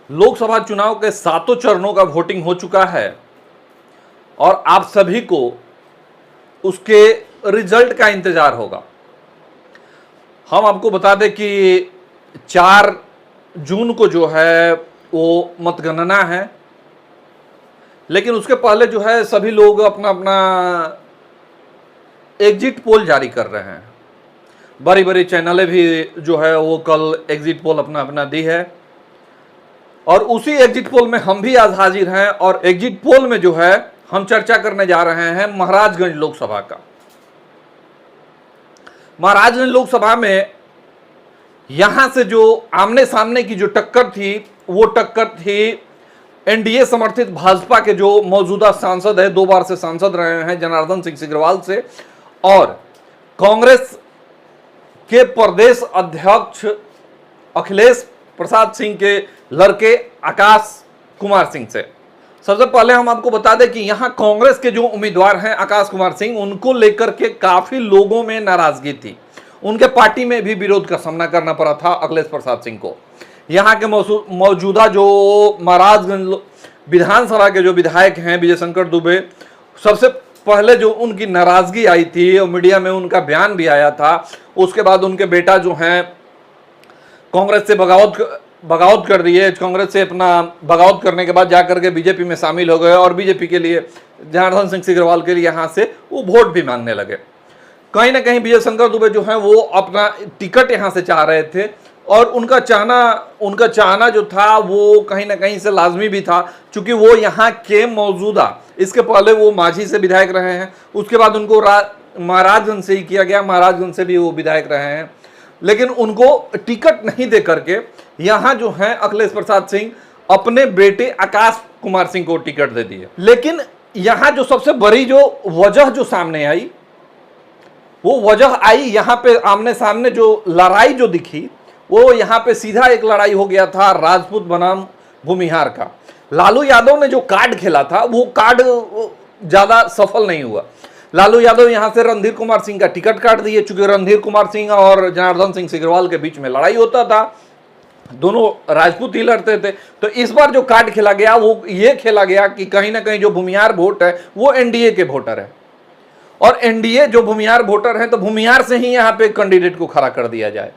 लोकसभा चुनाव के 7 चरणों का वोटिंग हो चुका है और आप सभी को उसके रिजल्ट का इंतजार होगा। हम आपको बता दें कि 4 जून को जो है वो मतगणना है, लेकिन उसके पहले जो है सभी लोग अपना अपना एग्जिट पोल जारी कर रहे हैं। बड़ी बड़ी चैनलें भी जो है वो कल एग्जिट पोल अपना अपना दी है और उसी एग्जिट पोल में हम भी आज हाजिर हैं। और एग्जिट पोल में जो है हम चर्चा करने जा रहे हैं महाराजगंज लोकसभा का। महाराजगंज लोकसभा में यहां से जो आमने सामने की जो टक्कर थी वो टक्कर थी एनडीए समर्थित भाजपा के जो मौजूदा सांसद है, 2 बार से सांसद रहे हैं, जनार्दन सिंह सिग्रीवाल से, और कांग्रेस के प्रदेश अध्यक्ष अखिलेश प्रसाद सिंह के लड़के आकाश कुमार सिंह से। सबसे पहले हम आपको बता दें कि यहां कांग्रेस के जो उम्मीदवार हैं आकाश कुमार सिंह, उनको लेकर के काफी लोगों में नाराजगी थी। उनके पार्टी में भी विरोध का सामना करना पड़ा था अखिलेश प्रसाद सिंह को। यहां के मौजूदा जो महाराजगंज विधानसभा के जो विधायक हैं विजय शंकर दुबे, सबसे पहले जो उनकी नाराजगी आई थी और मीडिया में उनका बयान भी आया था, उसके बाद उनके बेटा जो हैं कांग्रेस से बगावत कर दिए। कांग्रेस से अपना बगावत करने के बाद जाकर के बीजेपी में शामिल हो गए और बीजेपी के लिए, जनार्दन सिंह सिग्रीवाल के लिए यहां से वो वोट भी मांगने लगे। कहीं ना कहीं विजय शंकर दुबे जो है वो अपना टिकट यहां से चाह रहे थे और उनका चाहना जो था वो कहीं ना कहीं से लाजमी भी था, क्योंकि वो यहाँ के मौजूदा, इसके पहले वो माझी से विधायक रहे हैं, उसके बाद उनको महाराजगंज से ही किया गया, महाराजगंज से भी वो विधायक रहे हैं, लेकिन उनको टिकट नहीं दे करके यहाँ जो है अखिलेश प्रसाद सिंह अपने बेटे आकाश कुमार सिंह को टिकट दे दिए। लेकिन यहाँ जो सबसे बड़ी जो वजह जो सामने आई, वो वजह आई यहाँ पे आमने सामने जो लड़ाई जो दिखी, वो यहाँ पे सीधा एक लड़ाई हो गया था राजपूत बनाम भूमिहार का। लालू यादव ने जो कार्ड खेला था वो कार्ड ज्यादा सफल नहीं हुआ। लालू यादव यहाँ से रणधीर कुमार सिंह का टिकट काट दिए, चूंकि रणधीर कुमार सिंह और जनार्दन सिंह सिग्रीवाल के बीच में लड़ाई होता था, दोनों राजपूत ही लड़ते थे। तो इस बार जो कार्ड खेला गया वो ये खेला गया कि कहीं ना कहीं जो भूमिहार वोट है वो एनडीए के वोटर है, और एनडीए जो भूमिहार वोटर है तो भूमिहार से ही यहाँ पे कैंडिडेट को खड़ा कर दिया जाए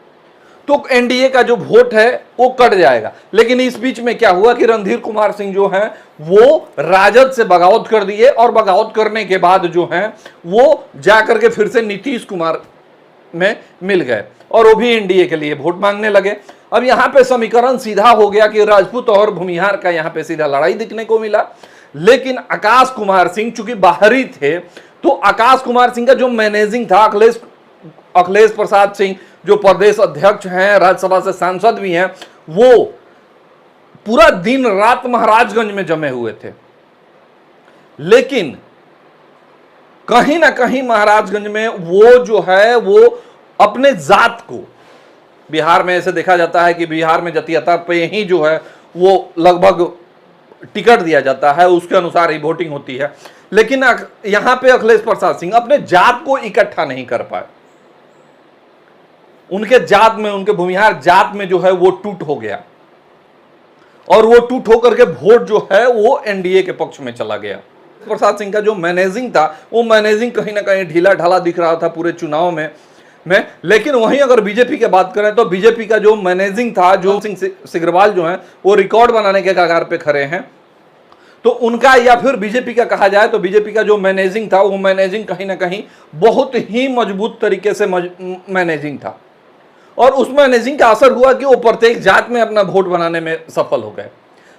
तो एनडीए का जो वोट है वो कट जाएगा। लेकिन इस बीच में क्या हुआ कि रणधीर कुमार सिंह जो है वो राजद से बगावत कर दिए और बगावत करने के बाद जो है वो जाकर के फिर से नीतीश कुमार में मिल गए और वो भी एनडीए के लिए वोट मांगने लगे। अब यहाँ पे समीकरण सीधा हो गया कि राजपूत और भूमिहार का यहाँ पे सीधा लड़ाई दिखने को मिला। लेकिन आकाश कुमार सिंह चूंकि बाहरी थे तो आकाश कुमार सिंह का जो मैनेजिंग था, अखिलेश प्रसाद सिंह जो प्रदेश अध्यक्ष हैं, राज्यसभा से सांसद भी हैं, वो पूरा दिन रात महाराजगंज में जमे हुए थे। लेकिन कहीं ना कहीं महाराजगंज में वो जो है वो अपने जात को, बिहार में ऐसे देखा जाता है कि बिहार में जातीयता पे ही जो है वो लगभग टिकट दिया जाता है, उसके अनुसार ही वोटिंग होती है। लेकिन यहां पे अखिलेश प्रसाद सिंह अपने जात को इकट्ठा नहीं कर पाए। उनके जात में, उनके भूमिहार जात में जो है वो टूट हो गया और वो टूट होकर के वोट जो है वो एनडीए के पक्ष में चला गया। प्रसाद सिंह का जो मैनेजिंग था वो मैनेजिंग कहीं ना कहीं ढीला ढाला दिख रहा था पूरे चुनाव में। लेकिन वहीं अगर बीजेपी की बात करें तो बीजेपी का जो मैनेजिंग था, जो सिंह सिग्रीवाल जो है वो रिकॉर्ड बनाने के कगार पे खड़े हैं, तो उनका, या फिर बीजेपी का कहा जाए तो बीजेपी का जो मैनेजिंग था वो मैनेजिंग कहीं ना कहीं बहुत ही मजबूत तरीके से मैनेजिंग था और उस मैनेजिंग का असर हुआ कि वो प्रत्येक जात में अपना वोट बनाने में सफल हो गए।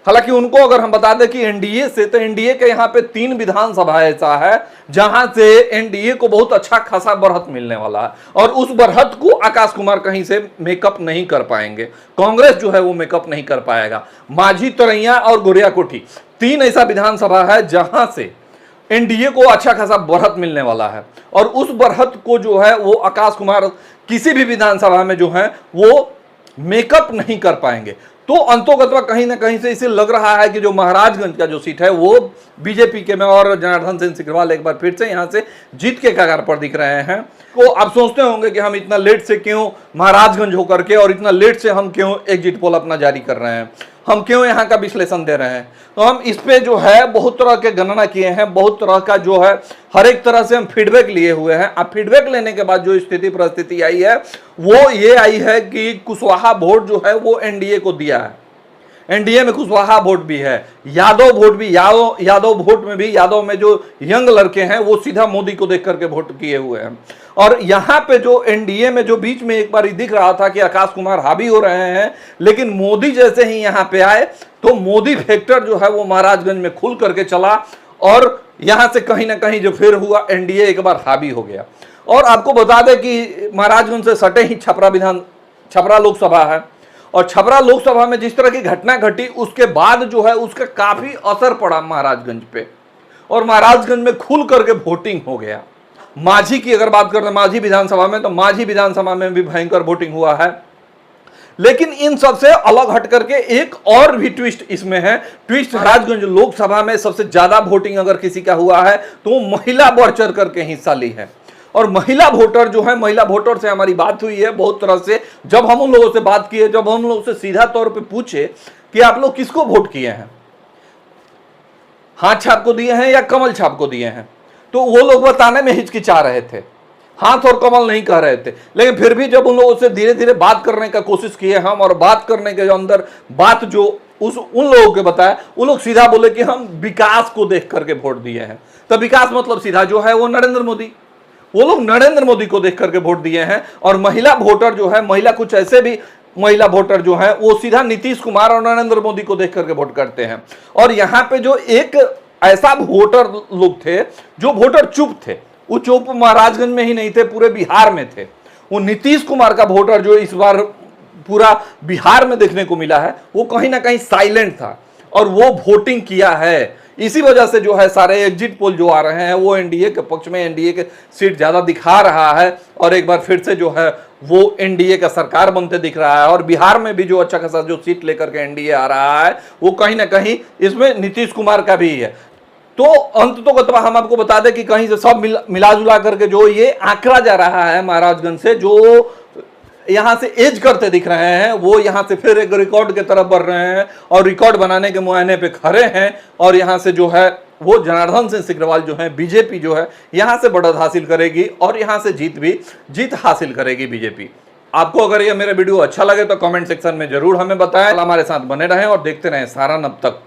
हालांकि उनको अगर हम बता दें कि एनडीए से, तो एनडीए के यहाँ पे 3 विधानसभा ऐसा है जहां से एनडीए को बहुत अच्छा खासा बढ़त मिलने वाला है और उस बढ़त को आकाश कुमार कहीं से मेकअप नहीं कर पाएंगे। कांग्रेस जो है वो मेकअप नहीं कर पाएगा। माझी, तरैया और गोरियाकोठी 3 ऐसा विधानसभा है जहां से एनडीए को अच्छा खासा बढ़त मिलने वाला है और उस बढ़त को जो है वो आकाश कुमार किसी भी विधानसभा में जो है वो मेकअप नहीं कर पाएंगे। तो अंतोगत्वा कहीं ना कहीं से इसे लग रहा है कि जो महाराजगंज का जो सीट है वो बीजेपी के में और जनार्दन सिंह सिग्रीवाल एक बार फिर से यहां से जीत के कगार पर दिख रहे हैं। तो आप सोचते होंगे कि हम इतना लेट से क्यों महाराजगंज होकर के, और इतना लेट से हम क्यों एग्जिट पोल अपना जारी कर रहे हैं, हम क्यों यहाँ का विश्लेषण दे रहे हैं। तो हम इस पे जो है बहुत तरह के गणना किए हैं, बहुत तरह का जो है हर एक तरह से हम फीडबैक लिए हुए हैं। अब फीडबैक लेने के बाद जो स्थिति परिस्थिति आई है वो ये आई है कि कुशवाहा वोट जो है वो एनडीए को दिया है। एनडीए में कुशवाहा वोट भी है, यादव वोट भी, यादव वोट में भी, यादव में जो यंग लड़के हैं वो सीधा मोदी को देख करके वोट किए हुए हैं। और यहाँ पे जो एनडीए में जो बीच में एक बार दिख रहा था कि आकाश कुमार हावी हो रहे हैं, लेकिन मोदी जैसे ही यहाँ पे आए तो मोदी फैक्टर जो है वो महाराजगंज में खुल करके चला, और यहाँ से कहीं ना कहीं जो फिर हुआ एनडीए एक बार हावी हो गया। और आपको बता दें कि महाराजगंज से सटे ही छपरा लोकसभा है, और छपरा लोकसभा में जिस तरह की घटना घटी उसके बाद जो है उसका काफी असर पड़ा महाराजगंज पे, और महाराजगंज में खुल करके वोटिंग हो गया। माझी की अगर बात करते हैं माझी विधानसभा में, तो माझी विधानसभा में भी भयंकर वोटिंग हुआ है। लेकिन इन सबसे अलग हट करके एक और भी ट्विस्ट इसमें है। ट्विस्ट महाराजगंज लोकसभा में सबसे ज्यादा वोटिंग अगर किसी का हुआ है तो महिला बढ़ चढ़ करके हिस्सा ली है। और महिला वोटर जो है, महिला वोटर से हमारी बात हुई है बहुत तरह से। जब हम उन लोगों से बात किए, जब हम लोगों से सीधा तौर पे पूछे कि आप लोग किसको वोट किए हैं, हाथ छाप को दिए हैं या कमल छाप को दिए हैं, तो वो लोग बताने में हिचकिचा रहे थे, हाथ और कमल नहीं कह रहे थे। लेकिन फिर भी जब उन लोगों से धीरे धीरे बात करने का कोशिश किए हम, और बात करने के अंदर बात जो उन लोगों के बताया, वो लोग सीधा बोले कि हम विकास को देख करके वोट दिए हैं। तो विकास मतलब सीधा जो है वो नरेंद्र मोदी, वो लोग नरेंद्र मोदी को देख करके वोट दिए हैं। और महिला वोटर जो है, महिला कुछ ऐसे भी महिला वोटर जो है वो सीधा नीतीश कुमार और नरेंद्र मोदी को देख करके वोट करते हैं। और यहाँ पे जो एक ऐसा वोटर लोग थे जो वोटर चुप थे, वो चुप महाराजगंज में ही नहीं थे, पूरे बिहार में थे। वो नीतीश कुमार का वोटर जो इस बार पूरा बिहार में देखने को मिला है, वो कहीं ना कहीं साइलेंट था और वो वोटिंग किया है। इसी वजह से जो है सारे एग्जिट पोल जो आ रहे हैं वो एनडीए के पक्ष में, एनडीए के सीट ज्यादा दिखा रहा है, और एक बार फिर से जो है वो एनडीए का सरकार बनते दिख रहा है। और बिहार में भी जो अच्छा खासा जो सीट लेकर के एनडीए आ रहा है वो कहीं ना कहीं इसमें नीतीश कुमार का भी है। तो अंततोगत्वा हम आपको बता दें कि कहीं से सब मिला जुला करके जो ये आंकड़ा जा रहा है महाराजगंज से, जो यहां से एज करते दिख रहे हैं, वो यहां से फिर एक रिकॉर्ड की तरफ बढ़ रहे हैं और रिकॉर्ड बनाने के मुआयने पे खड़े हैं। और यहां से जो है वो जनार्दन सिंह सिग्रीवाल जो है, बीजेपी जो है यहां से बढ़त हासिल करेगी और यहां से जीत हासिल करेगी बीजेपी। आपको अगर ये मेरा वीडियो अच्छा लगे तो कमेंट सेक्शन में जरूर हमें बताएं। हमारे साथ बने रहें और देखते रहें सहारा अब तक।